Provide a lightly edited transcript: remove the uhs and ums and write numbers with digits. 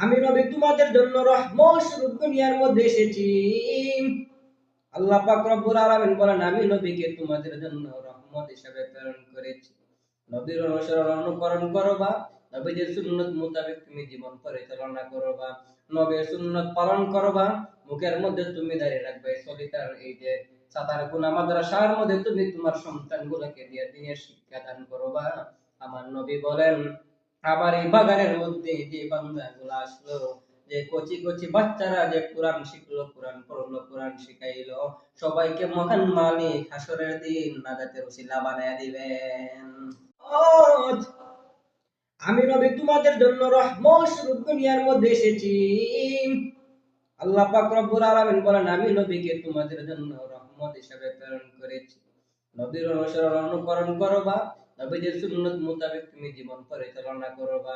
আমি নবী তোমাদের জন্য রহমত স্বরূপ দুনিয়ার মধ্যে এসেছি। আল্লাহ পাক রব্বুল আলামিন বলেন, আমি নবীকে তোমাদের জন্য রহমত হিসেবে প্রেরণ করেছি। নবীর অনুকরণ করবা, নবীদের সুন্নাত মোতাবেক তুমি জীবন পরিচালনা করবা, নবীর সুন্নাত পালন করবা, মুখের মধ্যে তুমি দাঁড়িয়ে রাখবে সলিতার এই যে সাতারকুনা মাদ্রাসার মধ্যে তুমি তোমার সন্তানগুলোকে দিয়ে দিনের শিক্ষা দান করবা। আমার নবী বলেন, আমার এই বাগানের মধ্যে যে বান্দাগুলো আসলো, যে কচি কচি বাচ্চারা যে কোরআন শিখলো, কোরআন পড়লো, কোরআন শিখাইলো, সবাইকে মহান মালিক হাসরের দিন নাজাতের ওসিলা বানায়া দিবেন। আমি নবী তোমাদের জন্য রহমত স্বরূপ দুনিয়ার মধ্যে এসেছি। আল্লাহ পাক রব্বুল আলামিন বলেন, আমি নবীকে তোমাদের জন্য রহমত হিসেবে প্রেরণ করেছি। নবীর অনুকরণ করবা, নবীদের সুন্নাত মোতাবেক তুমি জীবন পরিচালনা করবা,